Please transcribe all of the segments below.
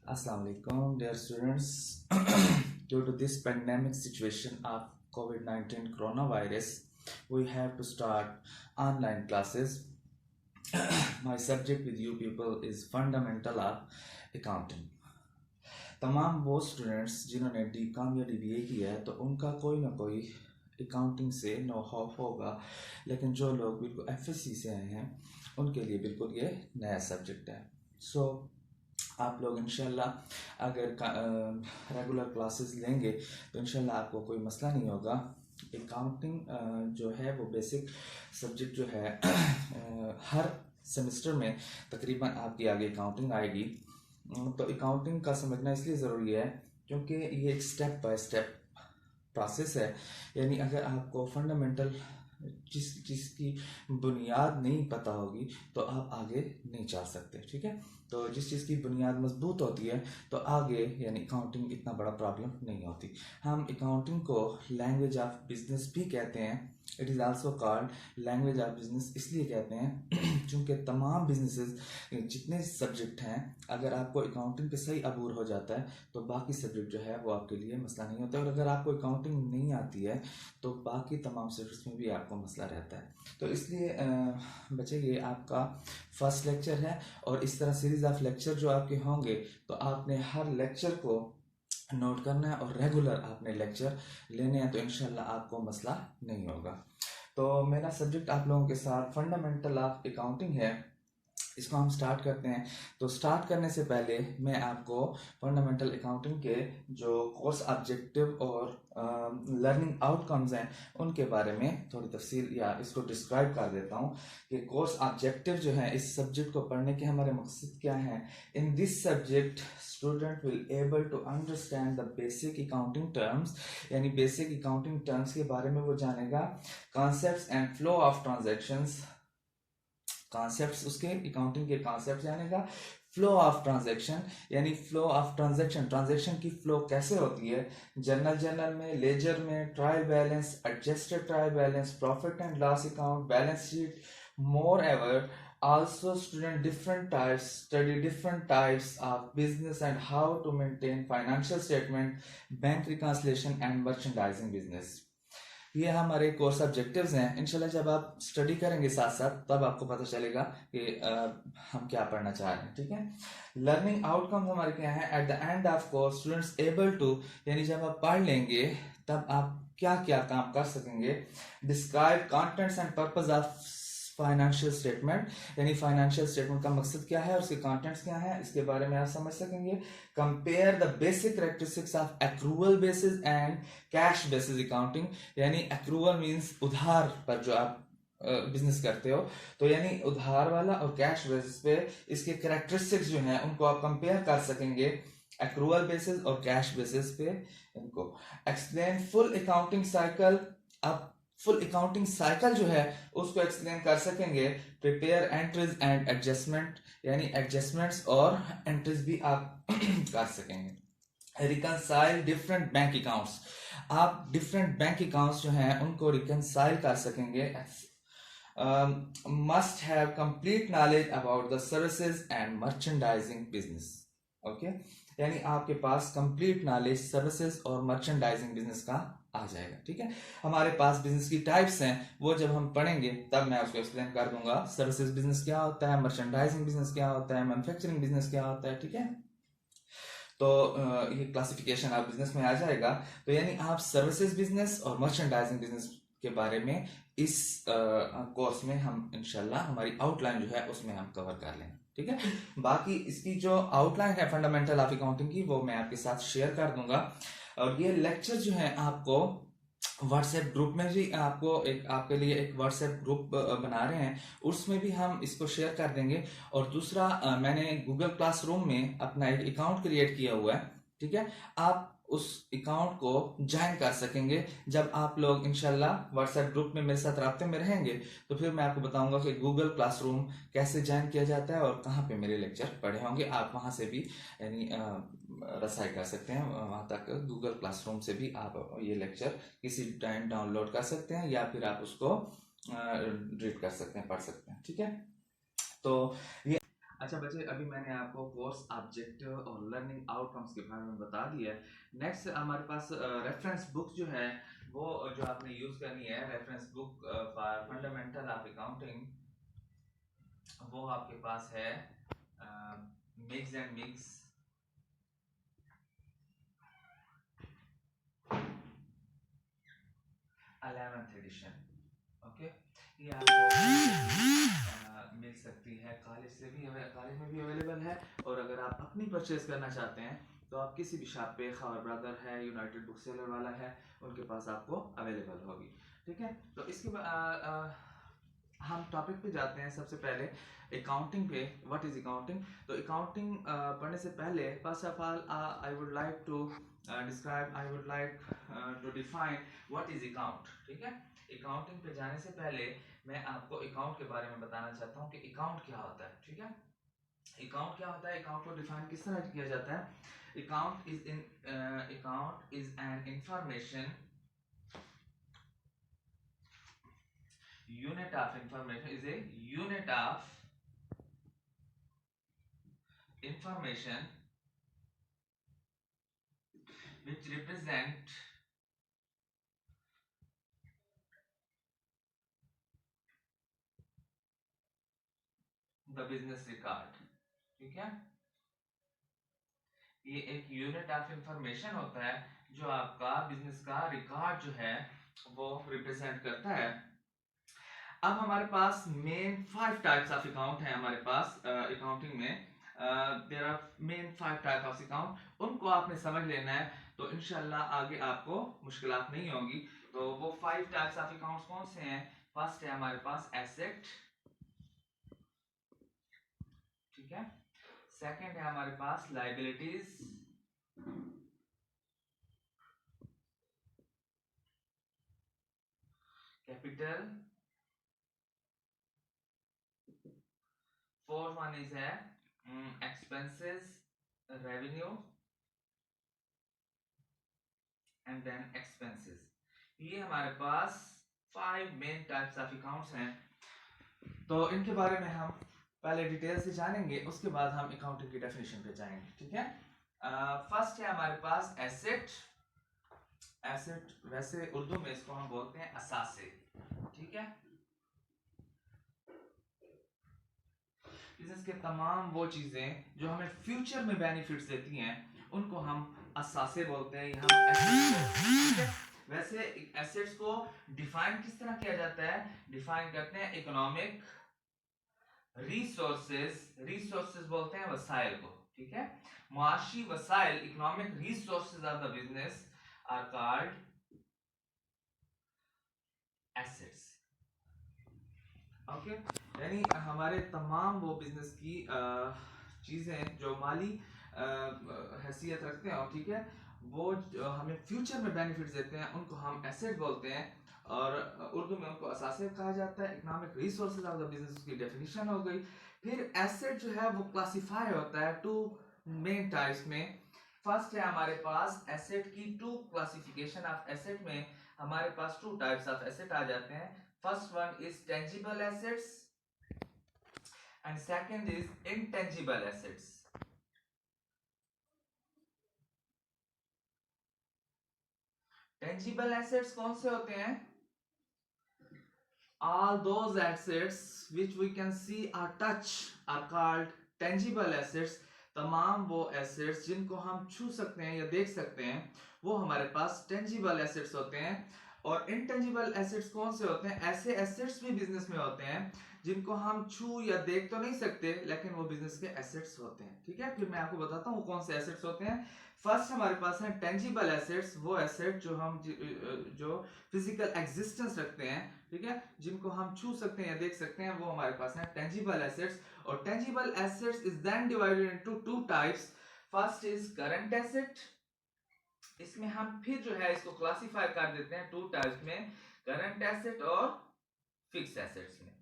Assalamu alaikum, dear students. Due to this pandemic situation of COVID-19 coronavirus, we have to start online classes. My subject with you people is fundamental of accounting. तमाम वो students जिन्होंने DCOM या DBA किया है तो उनका कोई ना कोई अकाउंटिंग से नो हाउ होगा, लेकिन जो लोग बिल्कुल FSC से आए हैं उनके लिए बिल्कुल ये नया सब्जेक्ट है. सो आप लोग इंशाल्लाह अगर रेगुलर क्लासेस लेंगे तो इंशाल्लाह आपको कोई मसला नहीं होगा. अकाउंटिंग जो है वो बेसिक सब्जेक्ट जो है हर सेमेस्टर में तकरीबन आपकी आगे अकाउंटिंग आएगी. तो अकाउंटिंग का समझना इसलिए ज़रूरी है क्योंकि ये एक स्टेप बाय स्टेप प्रोसेस है. यानी अगर आपको फंडामेंटल जिसकी बुनियाद नहीं पता होगी तो आप आगे नहीं चल सकते. ठीक है, तो जिस चीज़ की बुनियाद मजबूत होती है तो आगे यानी अकाउंटिंग इतना बड़ा प्रॉब्लम नहीं होती. हम अकाउंटिंग को लैंग्वेज ऑफ बिजनेस भी कहते हैं. It is also called language of business इसलिए कहते हैं क्योंकि तमाम बिजनेसेस जितने सब्जेक्ट हैं अगर आपको अकाउंटिंग पे सही अबूर हो जाता है तो बाकी सब्जेक्ट जो है वो आपके लिए मसला नहीं होता. और अगर आपको अकाउंटिंग नहीं आती है तो बाकी तमाम सब्जेक्ट्स में भी आपको मसला रहता है. तो इसलिए बच्चे ये आपका फर्स्ट लेक्चर है और इस तरह सीरीज ऑफ लेक्चर जो आपके होंगे तो आपने हर लेक्चर को नोट करना है और रेगुलर आपने लेक्चर लेने हैं तो इंशाल्लाह आपको मसला नहीं होगा. तो मेरा सब्जेक्ट आप लोगों के साथ फंडामेंटल ऑफ अकाउंटिंग है. इसको हम स्टार्ट करते हैं. तो स्टार्ट करने से पहले मैं आपको फंडामेंटल अकाउंटिंग के जो कोर्स ऑब्जेक्टिव और लर्निंग आउटकम्स हैं उनके बारे में थोड़ी तफसील या इसको डिस्क्राइब कर देता हूँ कि कोर्स ऑब्जेक्टिव जो है इस सब्जेक्ट को पढ़ने के हमारे मकसद क्या हैं. In this subject student will able to understand the basic accounting terms, यानी बेसिक अकाउंटिंग टर्म्स के बारे में वो जानेगा. Concepts and flow of transactions, concepts उसके अकाउंटिंग के कॉन्सेप्ट जानेगा. फ्लो ऑफ ट्रांजैक्शन यानी फ्लो ऑफ ट्रांजैक्शन, ट्रांजैक्शन की फ्लो कैसे होती है जर्नल में, लेजर में, trial balance, adjusted trial balance, profit and loss account, balance sheet. Moreover also student study different types of business and how to maintain financial statement, bank reconciliation and merchandising business. ये हमारे course objectives हैं. इंशाल्लाह जब आप study करेंगे साथ साथ तब आपको पता चलेगा कि हम क्या पढ़ना चाह रहे हैं. ठीक है, लर्निंग आउटकम हमारे क्या है. At the end of course students able to, यानी जब आप पढ़ लेंगे तब आप क्या क्या काम कर सकेंगे. Describe contents and purpose of financial statement, यानी फाइनेंशियल स्टेटमेंट का मकसद क्या है, उसके कंटेंट्स क्या है, इसके बारे में आप समझ सकेंगे. Compare the basic characteristics of accrual basis and cash basis accounting, यानी एक्रूवल मींस उधार पर जो आप बिजनेस करते हो तो यानी उधार वाला और कैश बेसिस पे इसके कैरेक्टरिस्टिक्स जो हैं उनको आप कंपेयर कर सकेंगे एक्रूवल बेसिस और कैश बेसिस पे इनको. एक्सप्लेन फुल अकाउंटिंग साइकिल, आप फुल अकाउंटिंग साइकिल जो है उसको एक्सप्लेन कर सकेंगे. प्रिपेयर एंट्रीज एंड एडजस्टमेंट, यानी एडजस्टमेंट्स और एंट्रीज भी आप कर सकेंगे. रिकंसाइल डिफरेंट बैंक अकाउंट्स, आप डिफरेंट बैंक अकाउंट्स जो हैं उनको रिकंसाइल कर सकेंगे. Must have complete knowledge about the services and merchandising business. Okay, यानी आपके पास कंप्लीट नॉलेज सर्विसेज और मर्चेंडाइजिंग बिजनेस का आ जाएगा. ठीक है, हमारे पास बिजनेस की टाइप्स हैं वो जब हम पढ़ेंगे तब मैं उसको एक्सप्लेन कर दूंगा. सर्विसेज बिजनेस क्या होता है, मर्चेंडाइजिंग बिजनेस क्या होता है, मैन्युफैक्चरिंग बिजनेस क्या होता है. ठीक है, तो ये क्लासिफिकेशन आप बिजनेस में आ जाएगा. तो यानी आप सर्विसेज बिजनेस और मर्चेंडाइजिंग बिजनेस के बारे में इस कोर्स में हम इंशाल्लाह हमारी आउटलाइन जो है उसमें हम कवर कर लेंगे. ठीक है, बाकी इसकी जो आउटलाइन है फंडामेंटल ऑफ अकाउंटिंग की वो मैं आपके साथ शेयर कर दूंगा. और ये लेक्चर जो है आपको व्हाट्सएप ग्रुप में भी आपके लिए एक व्हाट्सएप ग्रुप बना रहे हैं उसमें भी हम इसको शेयर कर देंगे. और दूसरा मैंने गूगल क्लासरूम में अपना एक अकाउंट क्रिएट किया हुआ है. ठीक है, आप उस अकाउंट को ज्वाइन कर सकेंगे जब आप लोग इंशाल्लाह व्हाट्सएप ग्रुप में मेरे साथ राब्ते में रहेंगे. तो फिर मैं आपको बताऊंगा कि गूगल क्लासरूम कैसे ज्वाइन किया जाता है और कहाँ पे मेरे लेक्चर पढ़े होंगे. आप वहां से भी यानी रसाई कर सकते हैं, वहां तक गूगल क्लासरूम से भी आप ये लेक्चर किसी टाइम डाउनलोड कर सकते हैं या फिर आप उसको रीड कर सकते हैं, पढ़ सकते हैं. ठीक है, तो ये अच्छा बच्चे, अभी मैंने आपको कोर्स ऑब्जेक्टिव और लर्निंग आउटकम्स के बारे में बता दिया है। नेक्स्ट हमारे पास रेफरेंस बुक जो है वो जो आपने यूज करनी है, reference book for fundamental of accounting, वो आपके पास है Meigs and Meigs 11th edition. Okay, ये आपको मिल सकती है, कॉलेज से भी, कॉलेज में भी अवेलेबल है, और अगर आप अपनी परचेज करना चाहते हैं तो आप किसी भी शॉप पे, खबर ब्रदर है, यूनाइटेड बुक सेलर वाला है, उनके पास आपको अवेलेबल होगी। ठीक है, तो इसके बाद हम टॉपिक पे जाते हैं। सबसे पहले अकाउंटिंग पे, व्हाट इज अकाउंटिंग। तो अकाउंटिंग पढ़ने से पहले first of all I would like to describe, I would like to define what is account. ठीक है, अकाउंटिंग पे जाने से पहले मैं आपको अकाउंट के बारे में बताना चाहता हूँ कि अकाउंट क्या होता है। ठीक है, अकाउंट क्या होता है, अकाउंट को डिफाइन किस तरह किया जाता है। Account is an information unit of information, is a unit of information which represent the business record। ठीक है, ये एक यूनिट ऑफ इंफॉर्मेशन होता है जो आपका बिजनेस का रिकॉर्ड जो है वो रिप्रेजेंट करता है। अब हमारे पास मेन 5 टाइप्स ऑफ अकाउंट है हमारे पास अकाउंटिंग में। There are main 5 type of account, उनको आपने समझ लेना है, तो इंशाल्लाह आगे आपको मुश्किलात नहीं होगी। तो वो 5 टाइप्स ऑफ अकाउंट्स कौन से हैं। फर्स्ट है हमारे पास एसेट। ठीक है, सेकंड है हमारे पास liabilities, capital, fourth one is है expenses, revenue and then expenses. ये हमारे पास 5 मेन टाइप्स ऑफ अकाउंट्स हैं। तो इनके बारे में हम पहले डिटेल से जानेंगे, उसके बाद हम अकाउंटिंग की डेफिनेशन पे जाएंगे। ठीक है, फर्स्ट है हमारे पास एसेट। एसेट वैसे उर्दू में इसको हम बोलते हैं असासे। ठीक है, बिजनेस के तमाम वो चीजें जो हमें फ्यूचर में बेनिफिट्स देती हैं उनको हम असासे बोलते हैं, हम एसेट्स। ठीक है, वैसे एसेट्स को डिफाइन किस तरह किया जाता है, डिफाइन करते हैं इकोनॉमिक रिसोर्सेज, रिसोर्सेज बोलते हैं वसाइल को। ठीक है, मुआशी वसाइल, economic resources of the business are called assets. Okay, यानी हमारे तमाम वो बिजनेस की चीजें जो माली हैसियत रखते हैं, और ठीक है, वो जो हमें फ्यूचर में बेनिफिट्स देते हैं उनको हम एसेट बोलते हैं, और उर्दू में उनको असासे कहा जाता है। Economic resources of the business की डेफिनेशन हो गई। फिर एसेट जो है वो क्लासिफाई होता है 2 मेन टाइप्स में। फर्स्ट है हमारे पास एसेट की 2 क्लासिफिकेशन ऑफ एसेट में हमारे पास 2 टाइप्स ऑफ एसेट आ जाते हैं। First one is tangible assets and second is intangible assets। tangible assets कौन से होते हैं, all those assets which we can see or touch are called tangible assets। तमाम वो assets जिनको हम छू सकते हैं या देख सकते हैं वो हमारे पास tangible assets होते हैं। और intangible assets कौन से होते हैं, ऐसे assets भी बिजनेस में होते हैं जिनको हम छू या देख तो नहीं सकते लेकिन वो बिजनेस के एसेट्स होते हैं। ठीक है, फिर मैं आपको बताता हूँ कौन से एसेट्स होते हैं। फर्स्ट हमारे पास है टेंजिबल एसेट्स, वो एसेट जो हम जो फिजिकल एग्जिस्टेंस रखते हैं, ठीक है, जिनको हम छू सकते हैं या देख सकते हैं, वो हमारे पास है टेंजिबल एसेट्स। और tangible assets is then divided into 2 types. First is current asset, इसमें हम फिर जो है इसको क्लासिफाई कर देते हैं 2 टाइप्स में, करंट एसेट और फिक्स एसेट्स में।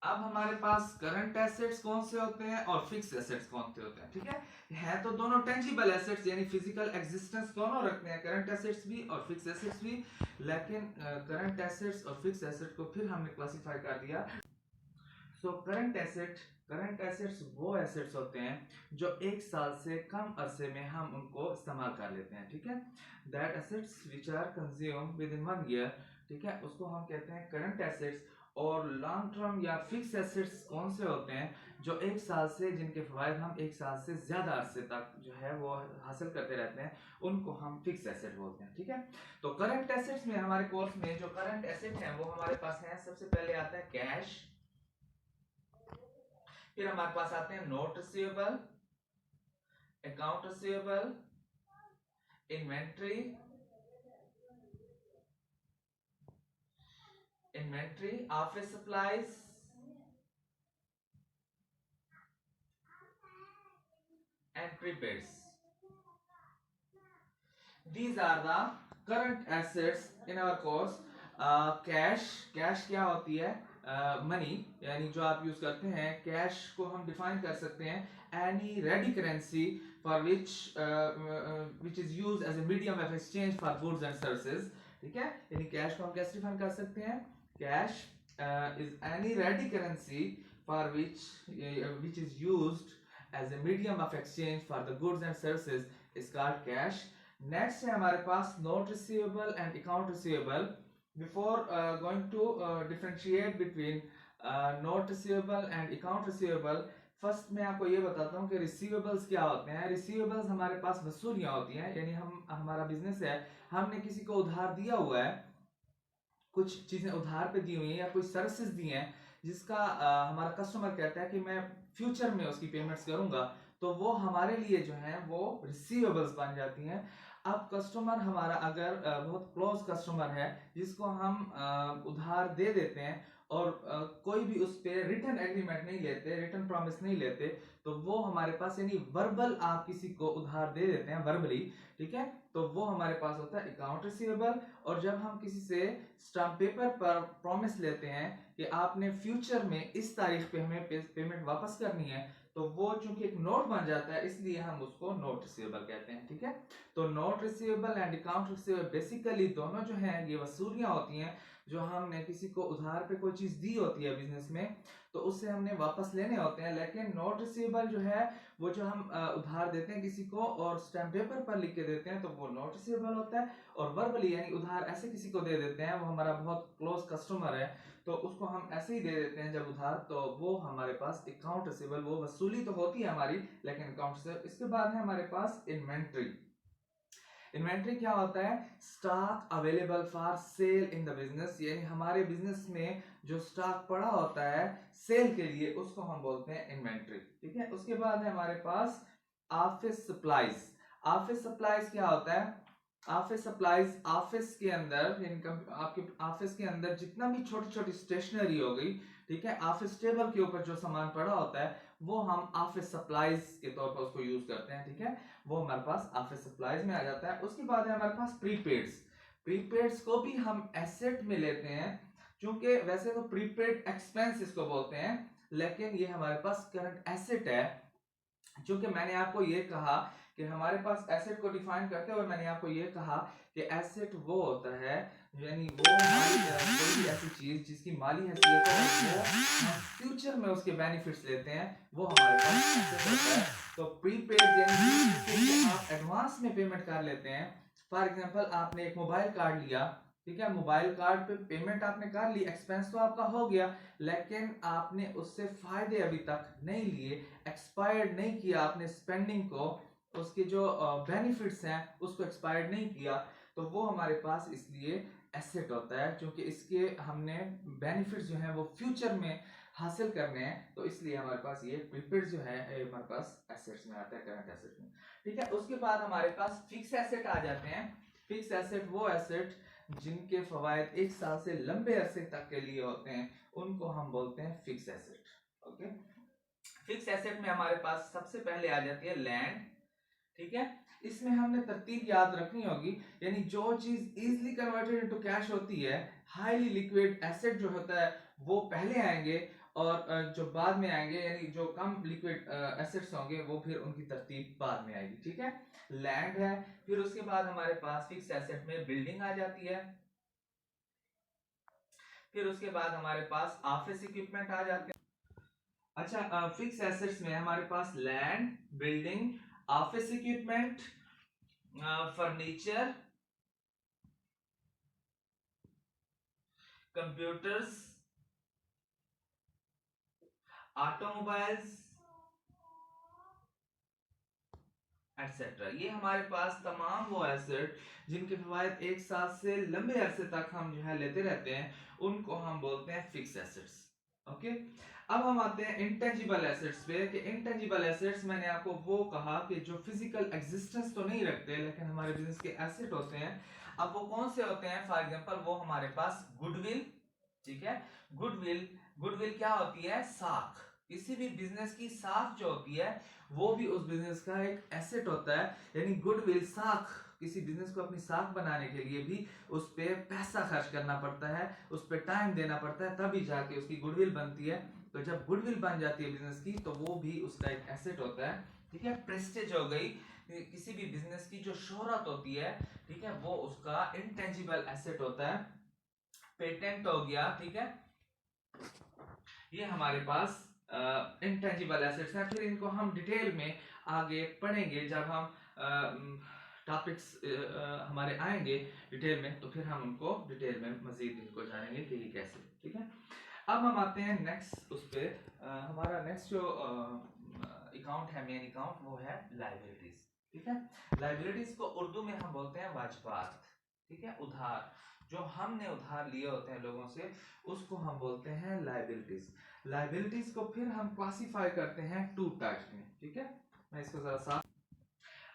अब हमारे पास करंट एसेट्स कौन से होते हैं और फिक्स एसेट्स कौन से होते हैं, ठीक है तो दोनों टेंजिबल एसेट्स यानी फिजिकल एग्जिस्टेंस दोनों रखते हैं, करंट एसेट्स भी और फिक्स एसेट्स भी, लेकिन करंट एसेट्स और फिक्स एसेट को फिर हमने क्लासिफाई कर दिया। सो करंट एसेट्स वो एसेट्स होते हैं जो एक साल से कम अरसे में हम उनको इस्तेमाल कर लेते हैं, ठीक है, that assets which are consume within 1 year, ठीक है, उसको हम कहते हैं करंट एसेट्स। और लॉन्ग टर्म या फिक्स एसेट्स कौन से होते हैं जो एक साल से, जिनके फवायद हम एक साल से ज्यादा अरसे तक जो है वो हासिल करते रहते हैं, उनको हम फिक्स एसेट बोलते हैं, ठीक है। तो करंट एसेट्स में हमारे कोर्स में जो करंट एसेट है वो हमारे पास है, सबसे पहले आता है कैश, फिर हमारे पास आते हैं note receivable, account receivable, inventory, office supplies and prepaids. These are the current assets in our course. Cash क्या होती है, मनी यानी जो आप यूज करते हैं, कैश को हम डिफाइन कर सकते हैं any ready currency for which is used as a medium of exchange for goods and services, ठीक है, यानी कैश को हम कैसे डिफाइन कर सकते हैं, cash is any ready currency for which is used as a medium of exchange for the goods and services is called cash. Next है हमारे पास note receivable and account receivable. Before going to differentiate between note receivable and account receivable, first मैं आपको ये बताता हूँ कि receivables क्या होते हैं। रिसीवेबल्स हमारे पास वसूलियां होती हैं, यानी हमारा बिजनेस है, हमने किसी को उधार दिया हुआ है, कुछ चीजें उधार पे दी हुई हैं या कोई सर्विसेज दी हैं जिसका हमारा कस्टमर कहता है कि मैं फ्यूचर में उसकी पेमेंट्स करूंगा, तो वो हमारे लिए जो है वो रिसीवेबल्स बन जाती हैं। अब कस्टमर हमारा अगर बहुत क्लोज कस्टमर है जिसको हम उधार दे देते हैं और कोई भी उस पे रिटर्न एग्रीमेंट नहीं लेते, रिटर्न प्रॉमिस नहीं लेते, तो वो हमारे पास यानी वर्बल आप किसी को उधार दे देते हैं वर्बली, ठीक है, तो वो हमारे पास होता है अकाउंट रिसीवेबल। और जब हम किसी से स्टाम्प पेपर पर प्रॉमिस लेते हैं कि आपने फ्यूचर में इस तारीख पे हमें पेमेंट वापस करनी है, तो वो चूंकि एक नोट बन जाता है इसलिए हम उसको नोट रिसीवेबल कहते हैं, ठीक है। तो note receivable and account receivable basically दोनों जो हैं ये वसूलियां होती हैं जो हमने किसी को उधार पे कोई चीज दी होती है बिजनेस में, तो उससे हमने वापस लेने होते हैं। लेकिन नोट रिसीवेबल जो है वो जो हम उधार देते हैं किसी को और स्टैम्प पेपर पर लिख के देते हैं तो वो नोट रिसीवेबल होता है। और वर्बली यानी उधार ऐसे किसी को दे देते हैं, वो हमारा बहुत क्लोज कस्टमर है तो उसको हम ऐसे ही दे देते हैं जब उधार, तो वो हमारे पास अकाउंट रिसीवेबल, वो वसूली तो होती है हमारी लेकिन अकाउंट रिसीवेबल। इसके बाद है हमारे पास इन्वेंट्री। इन्वेंट्री क्या होता है, stock available for sale in the business, यानी हमारे बिजनेस में जो स्टॉक पड़ा होता है सेल के लिए उसको हम बोलते हैं इन्वेंट्री, ठीक है। उसके बाद है हमारे पास ऑफिस सप्लाईज। ऑफिस सप्लाईज क्या होता है, ऑफिस सप्लाईज ऑफिस के अंदर आपके ऑफिस के अंदर जितना भी छोटी छोटी स्टेशनरी हो गई, ठीक है, ऑफिस टेबल के ऊपर जो सामान पड़ा होता है वो हम ऑफिस सप्लाईज के तौर पर उसको यूज करते हैं, ठीक है, वो हमारे पास ऑफिस सप्लाईज में आ जाता है। उसके बाद है हमारे पास प्रीपेड्स। प्रीपेड्स को भी हम एसेट में लेते हैं, क्योंकि वैसे तो प्रीपेड एक्सपेंस इसको बोलते हैं लेकिन ये हमारे पास करंट एसेट है। क्योंकि मैंने आपको ये कहा कि हमारे पास एसेट को डिफाइन करते हुए मैंने आपको ये कहा कि एसेट वो होता है यानी वो कोई भी ऐसी चीज जिसकी माली हैसियत है वो हम फ्यूचर में उसके बेनिफिट्स लेते हैं, वो हमारे पास एसेट होता है। तो प्रीपेड यानी आप एडवांस में पेमेंट कर लेते हैं। फॉर एग्जांपल आपने एक मोबाइल कार्ड लिया, ठीक है, मोबाइल कार्ड पे पेमेंट आपने कर ली, एक्सपेंस तो आपका हो गया लेकिन आपने उससे फायदे अभी तक नहीं लिए, एक्सपायर्ड नहीं किया आपने स्पेंडिंग को, उसके जो बेनिफिट्स हैं उसको एक्सपायर्ड नहीं किया, तो वो हमारे पास इसलिए एसेट होता है क्योंकि इसके हमने बेनिफिट्स जो हैं वो फ्यूचर में हासिल करने हैं, तो इसलिए हमारे पास ये प्रीपेड जो है हमारे पास एसेट्स में आता है, करंट एसेट में, ठीक है। उसके बाद हमारे पास फिक्स एसेट आ जाते हैं। फिक्स एसेट वो एसेट जिनके फवायद एक साल से लंबे अरसे तक के लिए होते हैं, उनको हम बोलते हैं fix asset, okay. Fix asset में हमारे पास सबसे पहले आ जाती है लैंड, ठीक है। इसमें हमने तरतीब याद रखनी होगी, यानी जो चीज इजीली कन्वर्टेड इनटू कैश होती है, हाईली लिक्विड एसेट जो होता है वो पहले आएंगे और जो बाद में आएंगे यानी जो कम लिक्विड एसेट्स होंगे वो फिर उनकी तरतीब बाद में आएगी, ठीक है। लैंड है, फिर उसके बाद हमारे पास फिक्स एसेट में बिल्डिंग आ जाती है, फिर उसके बाद हमारे पास ऑफिस इक्विपमेंट आ जाते हैं। अच्छा, फिक्स एसेट्स में हमारे पास land, building, office equipment, furniture, computers, automobiles etcetera. ये हमारे पास तमाम वो एसेट जिनके फवायद एक साथ से लंबे अरसे तक हम जो है लेते रहते हैं, उनको हम बोलते हैं फिक्स एसेट्स। ओके, अब हम आते हैं इंटेंजिबल एसेट्स पे कि इंटेंजिबल एसेट्स मैंने आपको वो कहा कि जो फिजिकल एग्जिस्टेंस तो नहीं रखते लेकिन हमारे बिजनेस के एसेट होते हैं। अब वो कौन से होते हैं? फॉर एग्जांपल वो हमारे पास गुडविल, ठीक है। गुडविल, गुडविल क्या होती है? साख। किसी भी बिजनेस की साख जो होती है वो भी उस बिजनेस का एक एसेट होता है, यानी गुडविल साख। किसी बिजनेस को अपनी साख बनाने के लिए भी उस पे पैसा खर्च करना पड़ता है, उस पे टाइम देना पड़ता है, तभी जाके उसकी गुडविल बनती है। तो जब गुडविल बन जाती है बिजनेस की तो वो भी उसका एक एसेट होता है, ठीक है। प्रेस्टीज हो गई, किसी भी बिजनेस की जो शोहरत होती है, ठीक है, वो उसका इंटेंजिबल एसेट होता है। पेटेंट हो गया, ठीक है, ये हमारे पास इंटेंजिबल एसेट्स हैं। फिर इनको हम डिटेल में आगे पढ़ेंगे जब हम टॉपिक्स हमारे आएंगे डिटेल में, तो फिर हम उनको डिटेल में मजीद इनको जानेंगे कि ये कैसे, ठीक है। अब हम आते हैं नेक्स्ट उस पे, हमारा नेक्स्ट जो अकाउंट है, मेन अकाउंट, वो है लाइबिलिटीज, ठीक है। लाइबिलिटीज को उर्दू में हम बोलते हैं वाजबात, ठीक है, उधार। जो हमने उधार लिए होते हैं लोगों से, उसको हम बोलते हैं लाइबिलिटीज। लाइबिलिटीज को फिर हम क्लासिफाई करते हैं टू टाइप्स में, ठीक है। मैं इसको जरा साफ,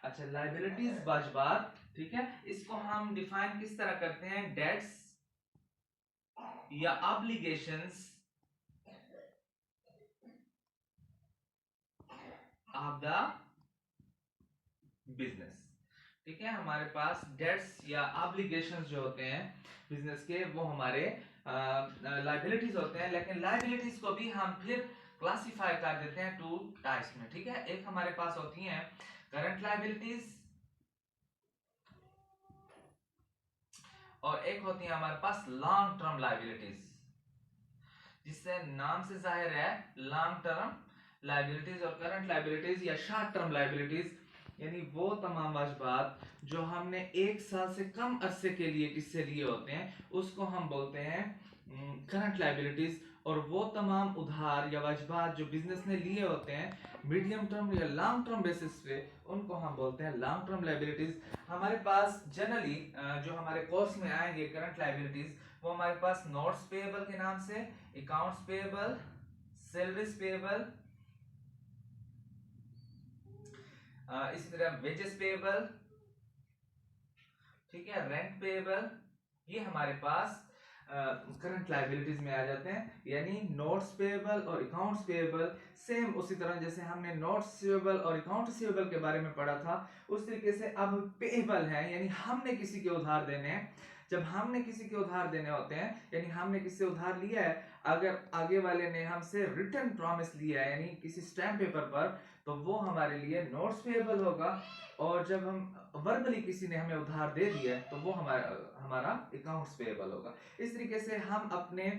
अच्छा, लाइबिलिटीज वाजबात, ठीक है, इसको हम डिफाइन किस तरह करते हैं? डेट्स या ऑब्लिगेशंस ऑफ द बिजनेस, ठीक है। हमारे पास डेट्स या ऑब्लिगेशंस जो होते हैं बिजनेस के, वो हमारे लाइबिलिटीज होते हैं। लेकिन लाइबिलिटीज को भी हम फिर क्लासिफाई कर देते हैं टू टाइप्स में, ठीक है। एक हमारे पास होती हैं करंट लाइबिलिटीज और एक होती है हमारे पास लॉन्ग टर्म लाइबिलिटीज, जिससे नाम से जाहिर है लॉन्ग टर्म लाइबिलिटीज और करंट लाइबिलिटीज या शॉर्ट टर्म लाइबिलिटीज, यानी वो तमाम वाजबात जो हमने एक साल से कम अरसे के लिए किससे लिए होते हैं, उसको हम बोलते हैं करंट लाइबिलिटीज। और वो तमाम उधार या वाजबात जो बिजनेस ने लिए होते हैं मीडियम टर्म या लॉन्ग टर्म बेसिस पे, उनको हम बोलते हैं लॉन्ग टर्म लाइबिलिटीज। हमारे पास जनरली जो हमारे कोर्स में आएंगे करंट लाइबिलिटीज, वो हमारे पास नोट्स पेएबल के नाम से, अकाउंट्स पेएबल, सैलरीज पेएबल, इसी तरह वेजेस पेएबल, ठीक है, रेंट पेएबल, ये हमारे पास करंट लाइबिलिटीज में आ जाते हैं। यानी नोट्स पेएबल और अकाउंट्स पेएबल सेम उसी तरह जैसे हमने नोट्स रिसीवेबल और अकाउंट रिसीवेबल के बारे में पढ़ा था, उस तरीके से अब पेएबल है, यानी हमने किसी के उधार देने हैं। जब हमने किसी के उधार देने होते हैं, यानी हमने किसी से उधार लिया है, अगर आगे वाले ने हमसे रिटर्न प्रॉमिस लिया है यानी किसी स्टैम्प पेपर पर, तो वो हमारे लिए नोट्स पेएबल होगा। और जब हम वर्बली किसी ने हमें उधार दे दिया है, तो वो हमारा हमारा अकाउंट्स पेएबल होगा। इस तरीके से हम अपने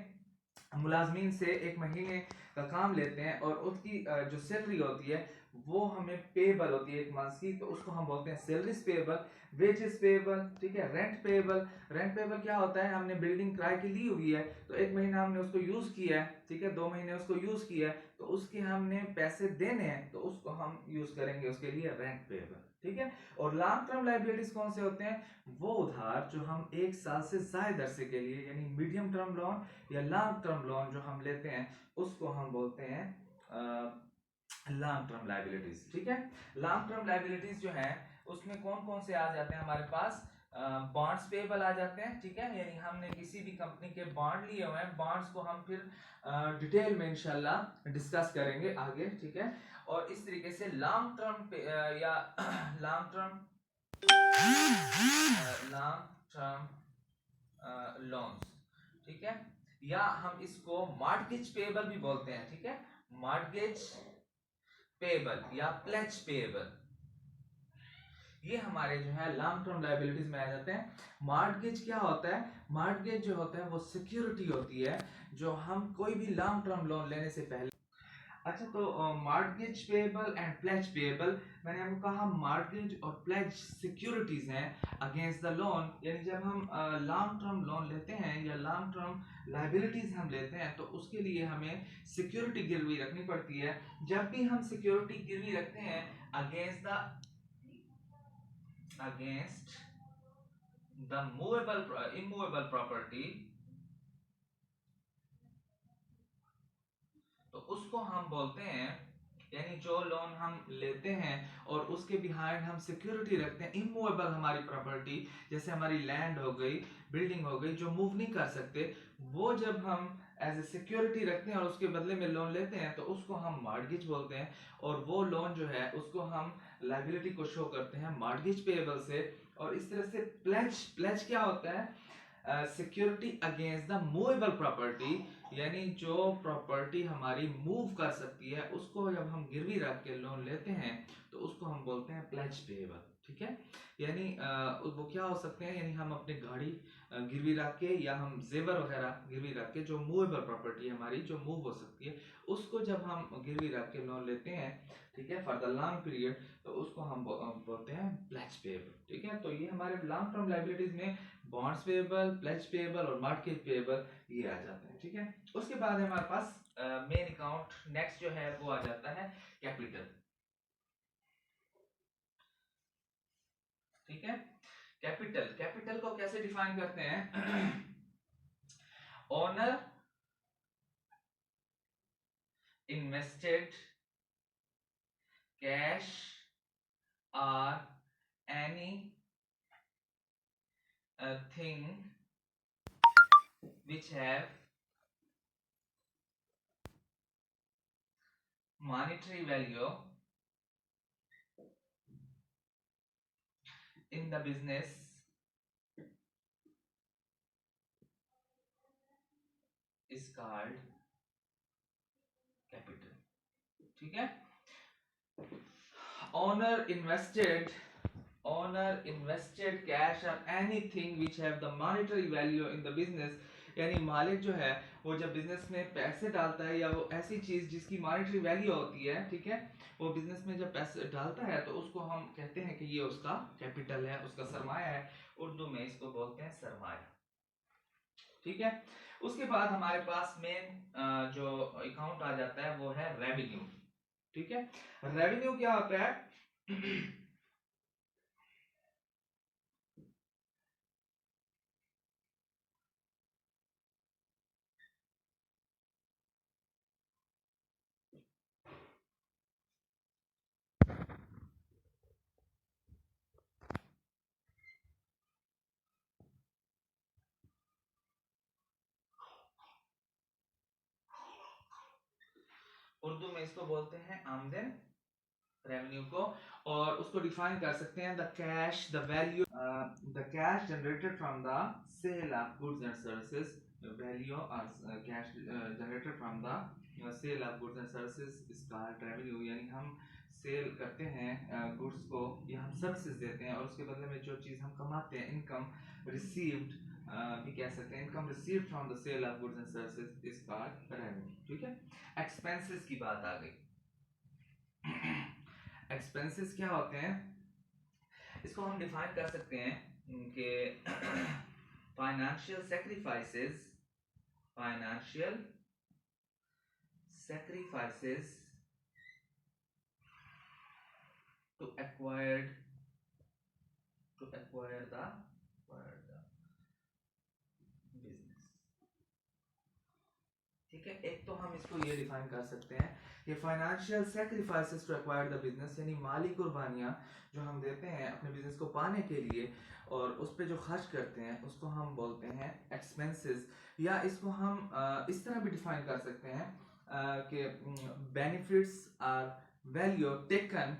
मुलाजमीन से एक महीने का काम लेते हैं और उसकी जो सैलरी होती है वो हमें पेएबल होती है एक मंथ की, तो उसको हम बोलते हैं सैलरीज पेएबल, वेजेस पेएबल, ठीक है, रेंट पेएबल। रेंट पेएबल क्या होता है? हमने बिल्डिंग किराए की ली हुई है, तो एक महीना हमने उसको यूज किया है, ठीक है, 2 महीने उसको यूज किया है, तो उसके हमने पैसे देने हैं, तो उसको हम यूज करेंगे उसके लिए रेंट पेएबल, ठीक है। और लॉन्ग टर्म लाइबिलिटीज कौन से होते हैं? वो उधार जो हम एक साल से ज्यादा अरसे के लिए यानी मीडियम टर्म लोन या लॉन्ग टर्म लोन जो हम लेते हैं, उसको हम बोलते हैं लॉन्ग टर्म लाइबिलिटीज, ठीक है। लॉन्ग टर्म लाइबिलिटीज जो है उसमें कौन कौन से आ जाते हैं हमारे पास? बॉन्ड्स पेएबल आ जाते हैं, ठीक है, यानी हमने किसी भी कंपनी के बॉन्ड लिए हुए हैं, बॉन्ड्स को हम फिर डिटेल में इंशाल्लाह डिस्कस करेंगे आगे, ठीक है। और इस तरीके से लॉन्ग टर्म या long term long term loans, ठीक है, या हम इसको मॉर्गेज पेएबल भी बोलते हैं, ठीक है, मॉर्गेज पेएबल या प्लेज पेएबल, ये हमारे जो है लॉन्ग टर्म लायबिलिटीज में आ जाते हैं। मॉर्गेज क्या होता है? मॉर्गेज जो होता है वो सिक्योरिटी होती है जो हम कोई भी लॉन्ग टर्म लोन लेने से पहले। अच्छा, तो mortgage payable and pledge payable, मैंने आपको कहा मॉर्गेज और प्लेज सिक्योरिटीज हैं अगेंस्ट द लोन, यानी जब हम लॉन्ग टर्म लोन लेते हैं या लॉन्ग टर्म लायबिलिटीज हम लेते हैं तो उसके लिए हमें सिक्योरिटी गिरवी रखनी पड़ती है। जब भी हम सिक्योरिटी गिरवी रखते हैं अगेंस्ट द इमूवेबल प्रॉपर्टी, तो उसको हम बोलते हैं, यानी जो लोन हम लेते हैं और उसके बिहाइंड हम सिक्योरिटी रखते हैं, इमूवेबल हमारी प्रॉपर्टी, जैसे हमारी लैंड हो गई, बिल्डिंग हो गई, जो मूव नहीं कर सकते, वो जब हम एज ए सिक्योरिटी रखते हैं और उसके बदले में लोन लेते हैं तो उसको हम मॉर्गेज बोलते हैं। और वो लोन जो है उसको हम लायबिलिटी को शो करते हैं मॉर्गेज पेएबल से। और इस तरह से प्लेज क्या होता है? Security against the movable property, यानी जो प्रॉपर्टी हमारी मूव कर सकती है उसको जब हम गिरवी रख के लोन लेते हैं तो उसको हम बोलते हैं प्लेज पेएबल, ठीक है। यानी वो क्या हो सकते हैं, यानी हम अपनी गाड़ी गिरवी रख के या हम जेवर वगैरह गिरवी रख के, जो मूवेबल प्रॉपर्टी हमारी जो मूव हो सकती है उसको जब हम गिरवी रख के लोन लेते हैं, ठीक है, फॉर द लॉन्ग पीरियड, तो उसको हम बोलते हैं प्लेज पेएबल, ठीक है। तो ये हमारे लॉन्ग टर्म लायबिलिटीज में बॉन्ड्स पेएबल, प्लेज पेएबल और मॉर्गेज पेएबल ये आ जाते हैं, ठीक है। उसके बाद हमारे पास मेन अकाउंट नेक्स्ट जो है वो आ जाता है कैपिटल, ठीक है। कैपिटल को कैसे डिफाइन करते हैं? Owner invested cash or any thing which have monetary value in the business is called capital, ठीक है। owner invested cash or anything which have the monetary value in the business, यानी मालिक जो है वो जब बिजनेस में पैसे डालता है या वो ऐसी चीज जिसकी मॉनेटरी वैल्यू होती है, ठीक है, वो बिजनेस में जब पैसे डालता है तो उसको हम कहते हैं कि ये उसका कैपिटल है, उसका सरमाया है। उर्दू में इसको बोलते हैं सरमाया, ठीक है। उसके बाद हमारे पास मेन जो अकाउंट आ जाता है वो है रेवेन्यू, ठीक है। रेवेन्यू क्या होता है? उर्दू में इसको बोलते हैं आमदन, रेवेन्यू को। और उसको डिफाइन कर सकते हैं the cash the value the cash generated from the sale of goods and services, value cash generated from the sale of goods and services is called revenue, यानी हम सेल करते हैं गुड्स को या हम सर्विसेज देते हैं और उसके बदले में जो चीज़ हम कमाते हैं, इनकम रिसीव्ड भी कह सकते हैं, income received from the sale of goods and services is called revenue, ठीक है। एक्सपेंसेस की बात आ गई। एक्सपेंसेस क्या होते हैं? इसको हम डिफाइन कर सकते हैं कि financial sacrifices to acquire the business, ठीक है। एक तो हम इसको ये डिफाइन कर सकते हैं कि financial sacrifices to acquire the business, यानी माली कुर्बानियां जो हम देते हैं अपने बिजनेस को पाने के लिए और उस पर जो खर्च करते हैं उसको हम बोलते हैं एक्सपेंसेस। या इसको हम इस तरह भी डिफाइन कर सकते हैं कि बेनिफिट्स आर वैल्यू टेकन,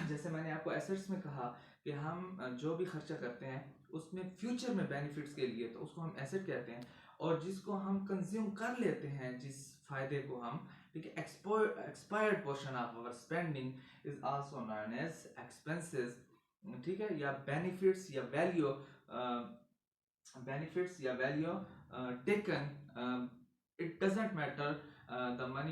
जैसे मैंने आपको एसेट्स में कहा कि हम जो भी खर्चा करते हैं उसमें फ्यूचर में बेनिफिट्स के लिए, तो उसको हम एसेट कहते हैं। और जिसको हम कंज्यूम कर लेते हैं, जिस फायदे को हम, ठीक है, expired portion of our spending is also known as expenses, ठीक है, या बेनिफिट्स या value, taken, it doesn't matter the money